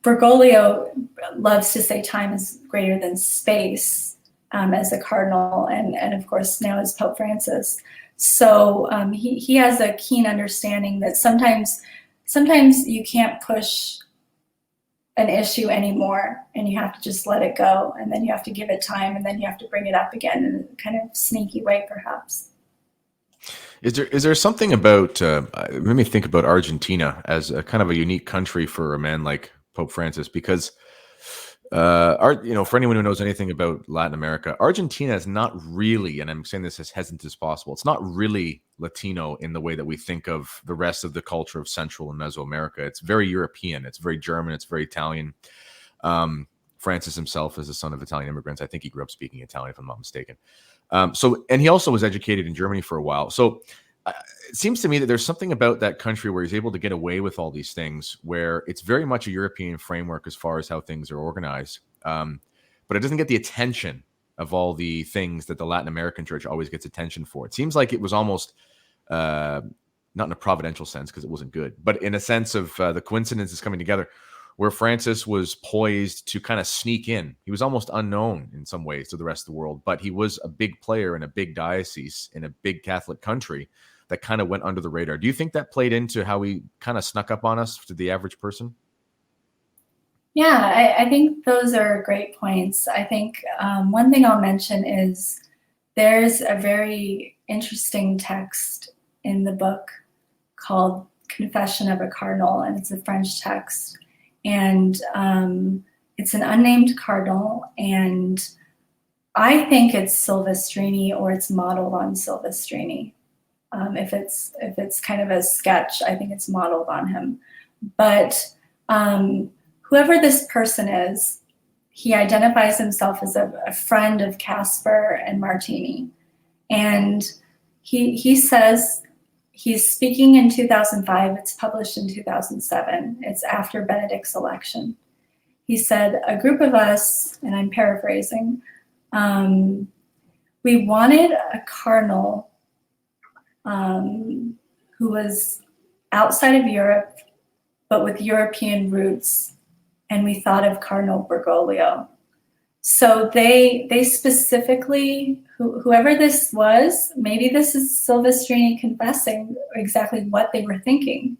Bergoglio loves to say time is greater than space, as a cardinal, and of course now as Pope Francis. So he has a keen understanding that sometimes you can't push an issue anymore, and you have to just let it go, and then you have to give it time, and then you have to bring it up again in a kind of sneaky way, perhaps. Is there something about let me think about Argentina as a kind of a unique country for a man like Pope Francis, because for anyone who knows anything about Latin America, Argentina is not really, and I'm saying this as hesitant as possible, it's not really Latino in the way that we think of the rest of the culture of Central and Mesoamerica. It's very European, it's very German, it's very Italian. Francis himself is the son of Italian immigrants. I think he grew up speaking Italian, if I'm not mistaken. And he also was educated in Germany for a while. So it seems to me that there's something about that country where he's able to get away with all these things, where it's very much a European framework as far as how things are organized. But it doesn't get the attention of all the things that the Latin American church always gets attention for. It seems like it was almost, not in a providential sense, because it wasn't good, but in a sense of the coincidences coming together, where Francis was poised to kind of sneak in. He was almost unknown in some ways to the rest of the world, but he was a big player in a big diocese in a big Catholic country that kind of went under the radar. Do you think that played into how he kind of snuck up on us to the average person? Yeah, I think those are great points. I think one thing I'll mention is there's a very interesting text in the book called Confession of a Cardinal, and it's a French text. And it's an unnamed cardinal, and I think it's Silvestrini, or it's modeled on Silvestrini. If it's kind of a sketch, I think it's modeled on him. But whoever this person is, he identifies himself as a friend of Casper and Martini, and he says. He's speaking in 2005. It's published in 2007. It's after Benedict's election. He said, a group of us, and I'm paraphrasing, we wanted a cardinal who was outside of Europe, but with European roots, and we thought of Cardinal Bergoglio. So they specifically, whoever this was, maybe this is Silvestrini confessing exactly what they were thinking,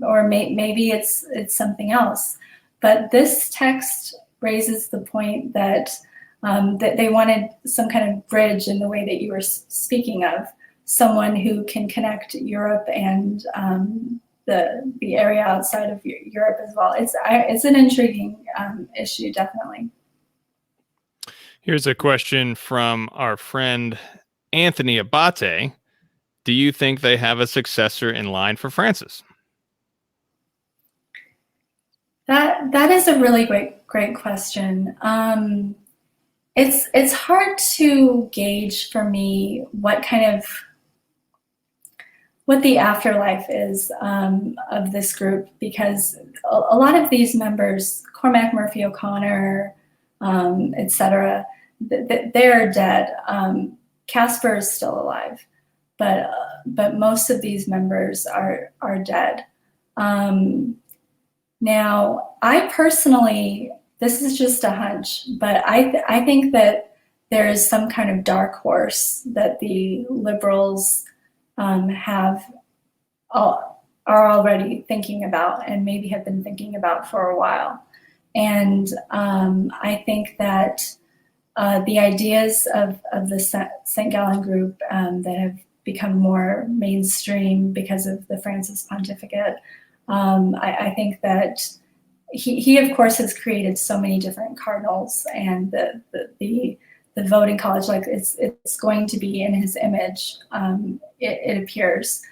or maybe it's something else. But this text raises the point that that they wanted some kind of bridge in the way that you were speaking of, someone who can connect Europe and the area outside of Europe as well. It's an intriguing issue, definitely. Here's a question from our friend Anthony Abate. Do you think they have a successor in line for Francis? That is a really great question. It's hard to gauge for me what the afterlife is of this group, because a lot of these members, Cormac Murphy O'Connor, etc., they're dead. Casper is still alive, but most of these members are dead. Now, I personally, this is just a hunch, but I think that there is some kind of dark horse that the liberals are already thinking about, and maybe have been thinking about for a while. And I think that the ideas of the St. Gallen group that have become more mainstream because of the Francis pontificate, I think that he of course has created so many different cardinals, and the voting college, like it's going to be in his image, it appears.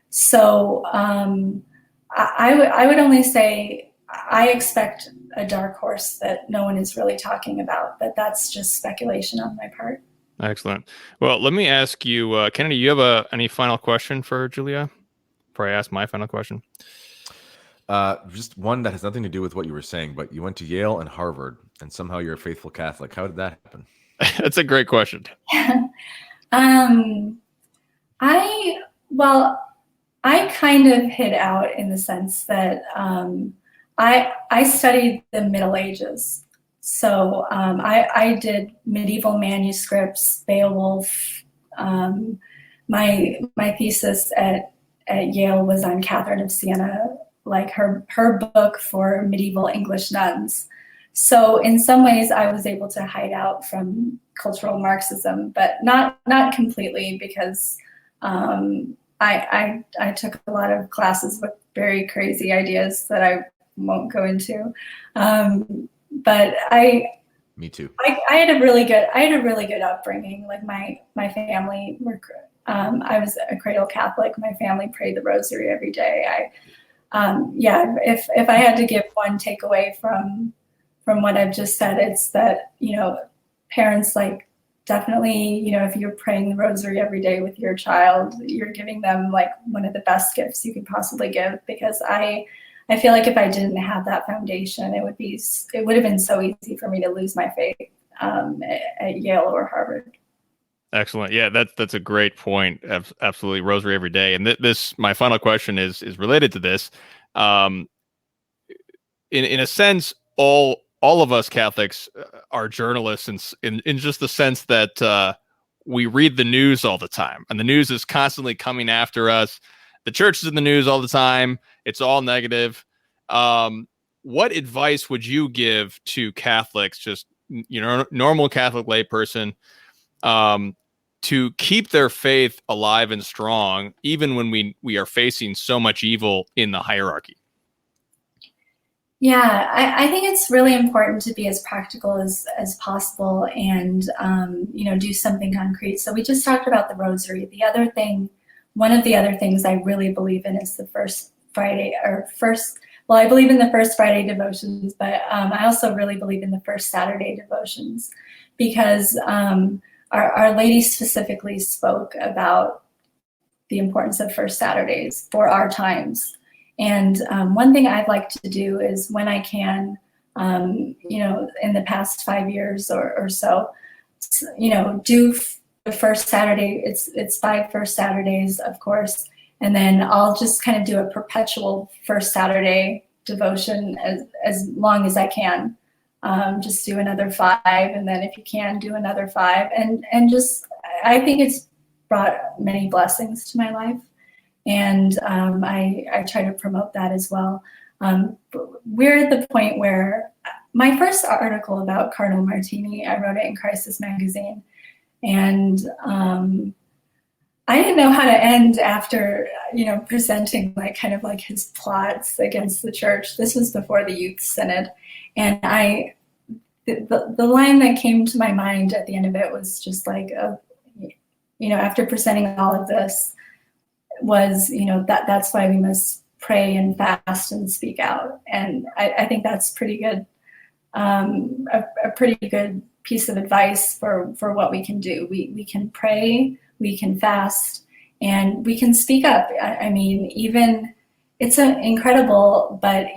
So I would only say I expect a dark horse that no one is really talking about, but that's just speculation on my part. Excellent. Well, let me ask you, Kennedy, you have any final question for Julia before I ask my final question? Just one that has nothing to do with what you were saying, but you went to Yale and Harvard, and somehow you're a faithful Catholic. How did that happen? That's a great question. I kind of hid out in the sense that I studied the Middle Ages. So I did medieval manuscripts, Beowulf. My thesis at Yale was on Catherine of Siena, like her book for medieval English nuns. So in some ways I was able to hide out from cultural Marxism, but not completely, because I took a lot of classes with very crazy ideas that I won't go into. But me too. I had a really good upbringing. Like my family were, I was a cradle Catholic. My family prayed the rosary every day. If I had to give one takeaway from what I've just said, it's that, parents, like, definitely, if you're praying the rosary every day with your child, you're giving them like one of the best gifts you could possibly give, because I feel like if I didn't have that foundation, it would have been so easy for me to lose my faith at Yale or Harvard. Excellent. Yeah, that's a great point. Absolutely, rosary every day. And my final question is related to this. In a sense, all of us Catholics are journalists in just the sense that we read the news all the time, and the news is constantly coming after us. The church is in the news all the time. It's all negative. What advice would you give to Catholics, just, normal Catholic layperson, to keep their faith alive and strong, even when we are facing so much evil in the hierarchy? Yeah, I think it's really important to be as practical as possible, and do something concrete. So we just talked about the rosary. One of the other things I really believe in is the first Friday, I believe in the first Friday devotions, but I also really believe in the first Saturday devotions, because Our Lady specifically spoke about the importance of first Saturdays for our times. And one thing I'd like to do is, when I can, in the past 5 years or so, do the first Saturday. It's 5 first Saturdays, of course, and then I'll just kind of do a perpetual first Saturday devotion as long as I can. Just do another 5, and then if you can, do another 5, and just, I think it's brought many blessings to my life, and I try to promote that as well. We're at the point where my first article about Cardinal Martini, I wrote it in Crisis Magazine, and I didn't know how to end after presenting like his plots against the church. This was before the Youth Synod, and the line that came to my mind at the end of it was just like, after presenting all of this, was that's why we must pray and fast and speak out. And I think that's pretty good, a pretty good piece of advice for what we can do. We can pray, we can fast, and we can speak up. I mean, even it's incredible, but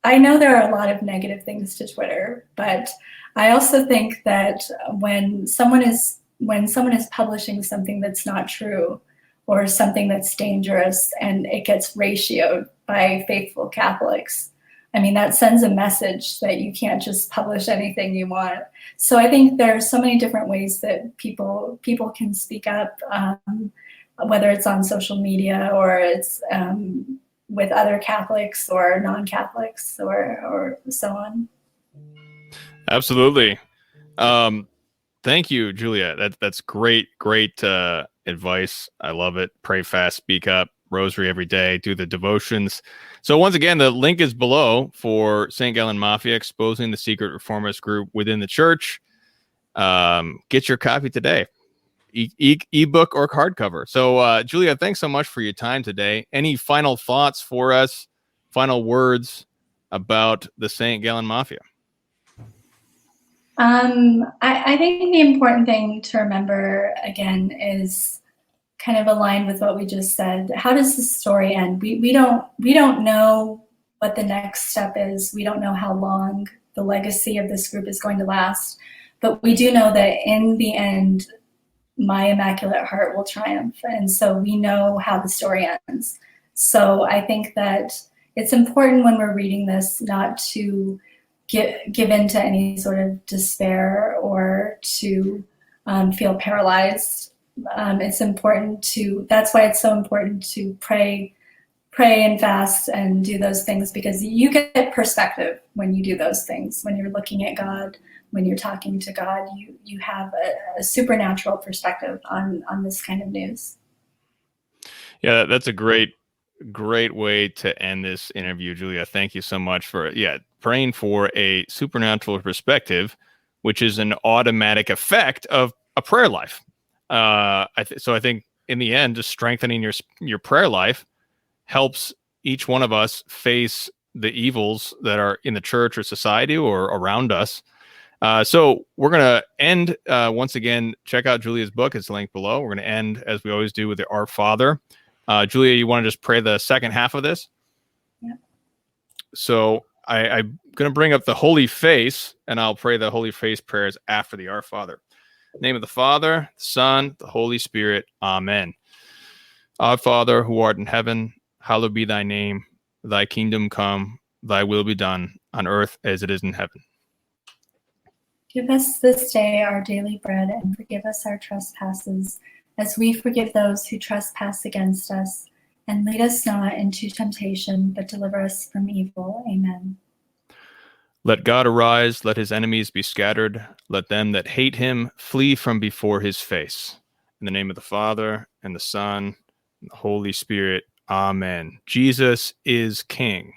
I know there are a lot of negative things to Twitter, but I also think that when someone is when someone is publishing something that's not true or something that's dangerous and it gets ratioed by faithful Catholics, I mean, that sends a message that you can't just publish anything you want. So I think there's so many different ways that people can speak up, whether it's on social media or it's with other Catholics or non-Catholics or so on. Absolutely. Thank you, Julia. That's great advice. I love it. Pray fast, speak up, rosary every day, do the devotions. So once again, the link is below for St. Gallen Mafia, exposing the secret reformist group within the church. Get your copy today, ebook or hardcover. So Julia, thanks so much for your time today. Any final thoughts for us? Final words about the St. Gallen Mafia? I think the important thing to remember, again, is kind of aligned with what we just said. How does this story end? We don't know what the next step is. We don't know how long the legacy of this group is going to last. But we do know that in the end, my Immaculate Heart will triumph. And so we know how the story ends. So I think that it's important when we're reading this not to give in to any sort of despair or to feel paralyzed. It's important that's why it's so important to pray and fast and do those things, because you get perspective when you do those things. When you're looking at God, when you're talking to God, you have a supernatural perspective on this kind of news. Yeah, that's a great way to end this interview, Julia. Thank you so much for praying for a supernatural perspective, which is an automatic effect of a prayer life. So I think in the end, just strengthening your prayer life helps each one of us face the evils that are in the church or society or around us. So we're going to end, once again, check out Julia's book. It's linked below. We're going to end, as we always do, with the Our Father. Julia, you want to just pray the second half of this? Yeah. So I'm going to bring up the Holy Face, and I'll pray the Holy Face prayers after the Our Father. In the name of the Father, the Son, the Holy Spirit. Amen. Our Father, who art in heaven, hallowed be thy name. Thy kingdom come, thy will be done, on earth as it is in heaven. Give us this day our daily bread, and forgive us our trespasses, as we forgive those who trespass against us. And lead us not into temptation, but deliver us from evil. Amen. Let God arise, let his enemies be scattered. Let them that hate him flee from before his face. In the name of the Father, and the Son, and the Holy Spirit. Amen. Jesus is King.